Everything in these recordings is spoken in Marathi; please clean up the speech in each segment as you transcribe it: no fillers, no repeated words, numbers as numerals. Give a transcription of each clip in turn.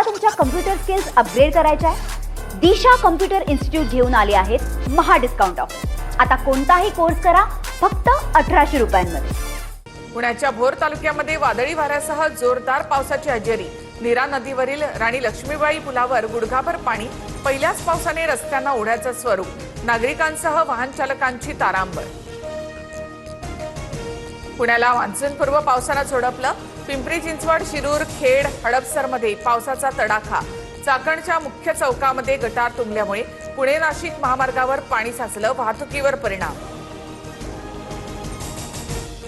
तुम्हाला तुमच्या कम्प्युटर स्किल्स अपग्रेड करायच्या आहे? दिशा कम्प्युटर इन्स्टिट्यूट घेऊन आले आहेत महा डिस्काउंट ऑफर। आता कोणताही कोर्स करा फक्त 1800 रुपयांमध्ये। पुण्याच्या भोर तालुक्यामध्ये वादळी वाऱ्यासह जोरदार पावसाची हजेरी। नीरा नदीवरील राणी लक्ष्मीबाई पुलावर गुडघाभर पाणी। पहिल्याच पावसाने रस्त्यांना ओढ्याचं स्वरूप। नागरिकांसह वाहन चालकांची तारांबळ। पुण्याला मान्सूनपूर्व पावसानं झोडपलं। पिंपरी चिंचवड, शिरूर, खेड, हडपसरमध्ये पावसाचा तडाखा। चाकणच्या मुख्य चौकामध्ये गटार तुंबल्यामुळे पुणे नाशिक महामार्गावर पाणी साचलं। वाहतुकीवर परिणाम।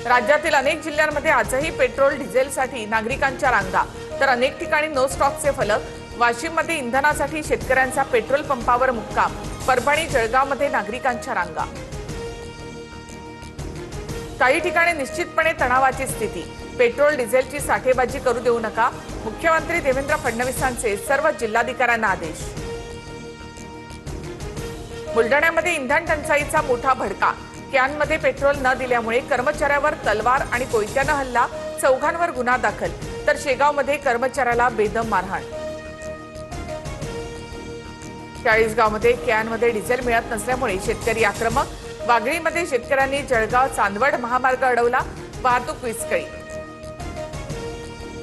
राज्यातील अनेक जिल्ह्यांमध्ये आजही पेट्रोल डिझेलसाठी नागरिकांच्या रांगा, तर अनेक ठिकाणी नो स्टॉकचे फलक। वाशिममध्ये इंधनासाठी शेतकऱ्यांचा पेट्रोल पंपावर मुक्काम। परभणी, जळगावमध्ये नागरिकांच्या रांगा। काही ठिकाणी निश्चितपणे तणावाची स्थिती। पेट्रोल डिझेलची साठेबाजी करू देऊ नका, मुख्यमंत्री देवेंद्र फडणवीसांचे सर्व जिल्हाधिकाऱ्यांना आदेश। बुलढाण्यामध्ये इंधन टंचाईचा मोठा भडका। कॅनमध्ये पेट्रोल न दिल्यामुळे कर्मचाऱ्यावर तलवार आणि कोयत्यानं हल्ला। चौघांवर गुन्हा दाखल, तर शेगावमध्ये कर्मचाऱ्याला बेदम मारहाण। चाळीसगावमध्ये कॅनमध्ये डिझेल मिळत नसल्यामुळे शेतकरी आक्रमक। वाघळीमध्ये शेतकऱ्यांनी जळगाव चांदवड महामार्ग अडवला। वाहतूक विस्कळीत।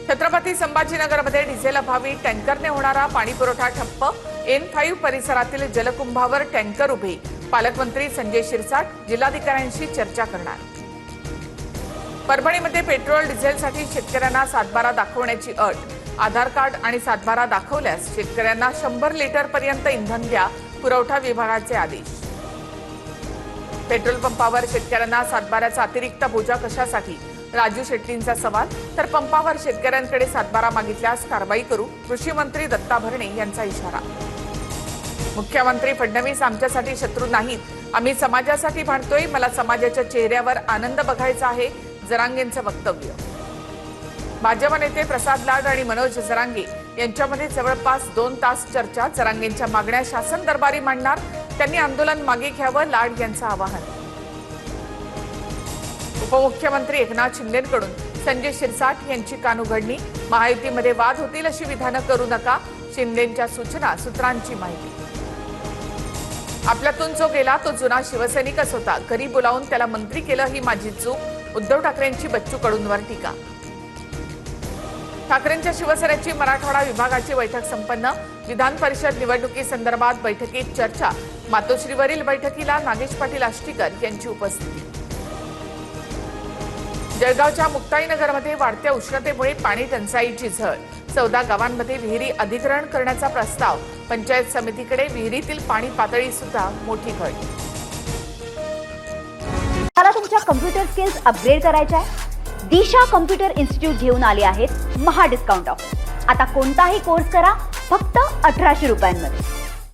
छत्रपती संभाजीनगरमध्ये डिझेल अभावी टँकरने होणारा पाणीपुरवठा ठप्प। N5 परिसरातील जलकुंभावर टँकर उभे। पालकमंत्री संजय शिरसाट जिल्हाधिकाऱ्यांशी चर्चा करणार। परभणीमध्ये पेट्रोल डिझेलसाठी शेतकऱ्यांना सातबारा दाखवण्याची अट। आधार कार्ड आणि सातबारा दाखवल्यास शेतकऱ्यांना 100 लिटर पर्यंत इंधन द्या, पुरवठा विभागाचे आदेश। पेट्रोल पंपावर शेतकऱ्यांना सातबाऱ्याचा अतिरिक्त बोजा कशासाठी? राजू शेट्टींचा सवाल। तर पंपावर शेतकऱ्यांकडे सातबारा मागितल्यास कारवाई करू, कृषी मंत्री दत्ता भरणे यांचा इशारा। मुख्यमंत्री फडणवीस आमच्यासाठी शत्रू नाहीत, आम्ही समाजासाठी भांडतोय, मला समाजाच्या चेहऱ्यावर आनंद बघायचा आहे, जरांगेंचं वक्तव्य। भाजप नेते प्रसाद लाड आणि मनोज जरांगे यांच्यामध्ये जवळपास 2 तास चर्चा। जरांगेंच्या मागण्या शासन दरबारी मांडणार, त्यांनी आंदोलन मागे घ्यावं, लाड यांचं आवाहन। उपमुख्यमंत्री एकनाथ शिंदेंकडून संजय शिरसाट यांची कानउघडणी। महायुतीमध्ये वाद होतील अशी विधानं करू नका, शिंदेंच्या सूचना, सूत्रांची माहिती। आपल्यातून जो गेला तो जुना शिवसैनिकच होता, घरी बोलावून त्याला मंत्री केलं ही माझी चूक। उद्धव ठाकरेंची बच्चू कडूंवर टीका। ठाकरेंच्या शिवसेनेची मराठवाडा विभागाची बैठक संपन्न। विधान परिषद निवडणुकीसंदर्भात बैठकीत चर्चा। मातोश्रीवरील बैठकीला नागेश पाटील आष्टीकर यांची उपस्थिती। जळगावच्या मुक्ताईनगरमध्ये वाढत्या उष्णतेमुळे पाणी टंचाईची झळ। 14 गावांमध्ये विहिरी अधिग्रहण करण्याचा प्रस्ताव। पंचायत समितीकडे विहिरीतील पाणी पातळी सुद्धा मोठी घट। तुम्हाला तुमच्या कम्प्युटर स्किल्स अपग्रेड करायच्या आहे? दिशा कम्प्युटर इन्स्टिट्यूट घेऊन आले आहेत महा डिस्काउंट ऑफर। आता कोणताही कोर्स करा फक्त 1800 रुपयांमध्ये।